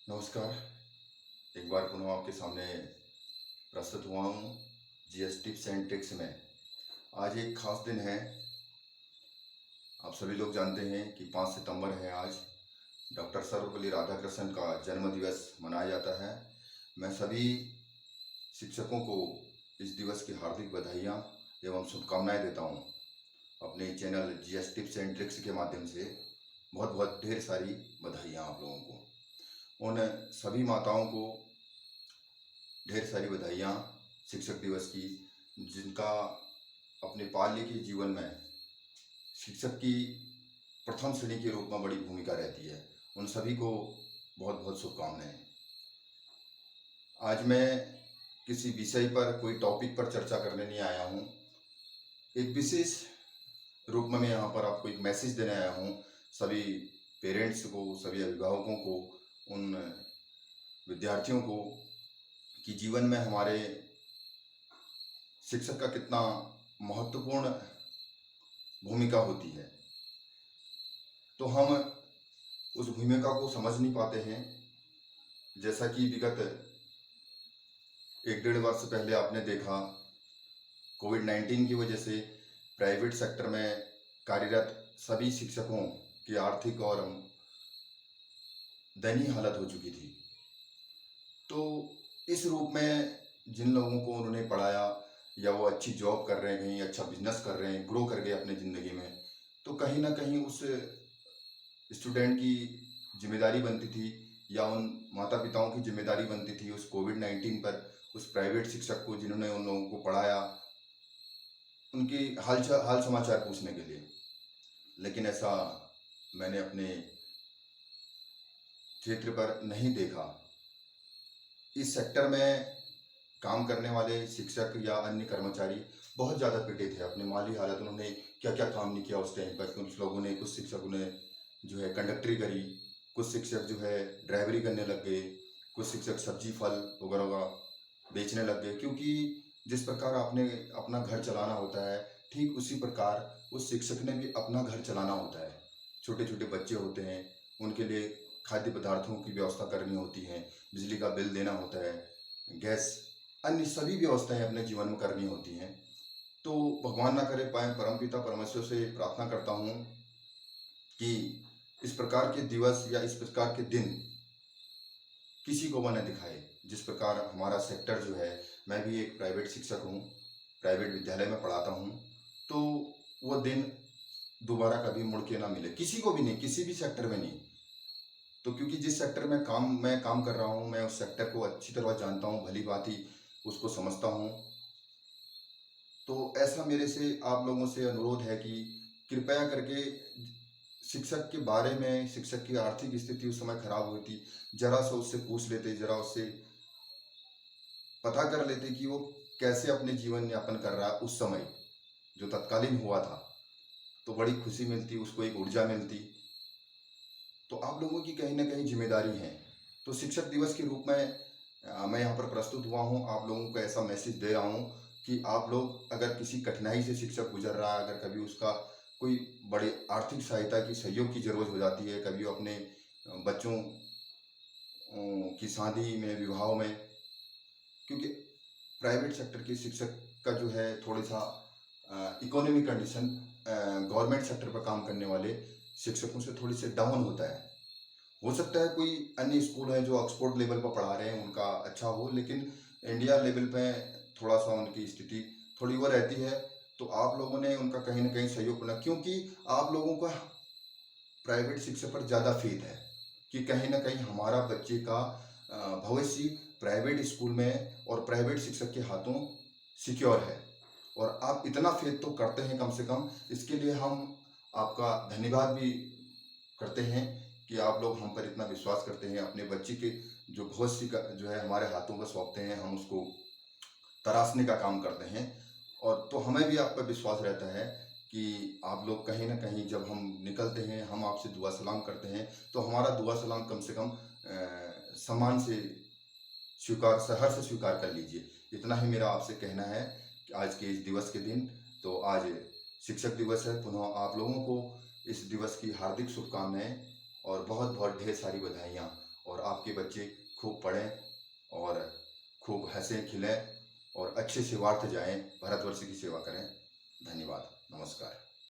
नमस्कार। एक बार पुनः आपके सामने प्रस्तुत हुआ हूँ जीएस टिप्स एंड ट्रिक्स में। आज एक खास दिन है। आप सभी लोग जानते हैं कि 5 सितंबर है आज। डॉक्टर सर्वपल्ली राधाकृष्णन का जन्म दिवस मनाया जाता है। मैं सभी शिक्षकों को इस दिवस की हार्दिक बधाइयाँ एवं शुभकामनाएं देता हूँ। अपने channel GS tips and tricks के माध्यम से बहुत बहुत ढेर सारी बधाइयाँ आप लोगों को। उन सभी माताओं को ढेर सारी बधाइयाँ शिक्षक दिवस की, जिनका अपने बाल्य के जीवन में शिक्षक की प्रथम श्रेणी के रूप में बड़ी भूमिका रहती है। उन सभी को बहुत बहुत शुभकामनाएं। आज मैं किसी विषय पर, कोई टॉपिक पर चर्चा करने नहीं आया हूँ। एक विशेष रूप में मैं यहाँ पर आपको एक मैसेज देने आया हूँ, सभी पेरेंट्स को, सभी अभिभावकों को, उन विद्यार्थियों को, कि जीवन में हमारे शिक्षक का कितना महत्वपूर्ण भूमिका होती है। तो हम उस भूमिका को समझ नहीं पाते हैं। जैसा कि विगत 1-1.5 वर्ष पहले आपने देखा, कोविड-19 की वजह से प्राइवेट सेक्टर में कार्यरत सभी शिक्षकों की आर्थिक और दयनीय हालत हो चुकी थी। तो इस रूप में जिन लोगों को उन्होंने पढ़ाया, या वो अच्छी जॉब कर रहे हैं, कहीं अच्छा बिजनेस कर रहे हैं, ग्रो कर गए अपनी ज़िंदगी में, तो कहीं ना कहीं उस स्टूडेंट की जिम्मेदारी बनती थी, या उन माता पिताओं की जिम्मेदारी बनती थी उस कोविड-19 पर, उस प्राइवेट शिक्षक को जिन्होंने उन लोगों को पढ़ाया, उनकी हाल समाचार पूछने के लिए। लेकिन ऐसा मैंने अपने क्षेत्र पर नहीं देखा। इस सेक्टर में काम करने वाले शिक्षक या अन्य कर्मचारी बहुत ज़्यादा पिटे थे, अपनी माली हालत। उन्होंने क्या क्या काम नहीं किया उस टाइम पर। कुछ लोगों ने, कुछ शिक्षकों ने जो है कंडक्टरी करी, कुछ शिक्षक जो है ड्राइवरी करने लग गए, कुछ शिक्षक सब्जी फल वगैरह बेचने लग गए। क्योंकि जिस प्रकार आपने अपना घर चलाना होता है, ठीक उसी प्रकार उस शिक्षक ने भी अपना घर चलाना होता है। छोटे छोटे बच्चे होते हैं, उनके लिए खाद्य पदार्थों की व्यवस्था करनी होती है, बिजली का बिल देना होता है, गैस, अन्य सभी व्यवस्थाएं अपने जीवन में करनी होती हैं। तो भगवान ना करे, पाए परमपिता परमेश्वर से प्रार्थना करता हूँ कि इस प्रकार के दिवस या इस प्रकार के दिन किसी को न दिखाए। जिस प्रकार हमारा सेक्टर जो है, मैं भी एक प्राइवेट शिक्षक हूँ, प्राइवेट विद्यालय में पढ़ाता हूँ, तो वो दिन दोबारा कभी मुड़ के ना मिले, किसी को भी नहीं, किसी भी सेक्टर में नहीं। तो क्योंकि जिस सेक्टर में मैं काम कर रहा हूँ, मैं उस सेक्टर को अच्छी तरह जानता हूँ, भली भांति उसको समझता हूँ। तो ऐसा मेरे से आप लोगों से अनुरोध है कि कृपया करके शिक्षक के बारे में, शिक्षक की आर्थिक स्थिति उस समय खराब हुई थी, जरा सा उससे पूछ लेते, जरा उससे पता कर लेते कि वो कैसे अपने जीवन यापन कर रहा है उस समय जो तत्कालीन हुआ था, तो बड़ी खुशी मिलती, उसको एक ऊर्जा मिलती। तो आप लोगों की कहीं ना कहीं जिम्मेदारी है। तो शिक्षक दिवस के रूप में मैं यहाँ पर प्रस्तुत हुआ हूँ, आप लोगों को ऐसा मैसेज दे रहा हूँ कि आप लोग, अगर किसी कठिनाई से शिक्षक गुजर रहा है, अगर कभी उसका कोई बड़ी आर्थिक सहायता की, सहयोग की जरूरत हो जाती है, कभी वो अपने बच्चों की शादी में, विवाह में, क्योंकि प्राइवेट सेक्टर के शिक्षक का जो है थोड़ा सा इकोनॉमिक कंडीशन गवर्नमेंट सेक्टर पर काम करने वाले शिक्षकों से थोड़ी सी डाउन होता है। हो सकता है कोई अन्य स्कूल है जो ऑक्सफोर्ड लेवल पर पढ़ा रहे हैं, उनका अच्छा हो, लेकिन इंडिया लेवल पे थोड़ा सा उनकी स्थिति थोड़ी वो रहती है। तो आप लोगों ने उनका कहीं ना कहीं सहयोग करना, क्योंकि आप लोगों का प्राइवेट शिक्षा पर ज़्यादा फेथ है कि कहीं ना कहीं हमारा बच्चे का भविष्य प्राइवेट स्कूल में और प्राइवेट शिक्षक के हाथों सिक्योर है। और आप इतना फेथ तो करते हैं कम से कम, इसके लिए हम आपका धन्यवाद भी करते हैं कि आप लोग हम पर इतना विश्वास करते हैं। अपने बच्चे के जो भविष्य का जो है हमारे हाथों में सौंपते हैं, हम उसको तराशने का काम करते हैं। और तो हमें भी आप पर विश्वास रहता है कि आप लोग कहीं ना कहीं जब हम निकलते हैं, हम आपसे दुआ सलाम करते हैं, तो हमारा दुआ सलाम कम से कम सम्मान से स्वीकार, सहर से स्वीकार कर लीजिए। इतना ही मेरा आपसे कहना है कि आज के इस दिवस के दिन, तो आज शिक्षक दिवस है, पुनः आप लोगों को इस दिवस की हार्दिक शुभकामनाएं और बहुत बहुत ढेर सारी बधाइयाँ। और आपके बच्चे खूब पढ़ें और खूब हंसें खिलें और अच्छे से वार्थ जाएं, भारतवर्ष की सेवा करें। धन्यवाद, नमस्कार।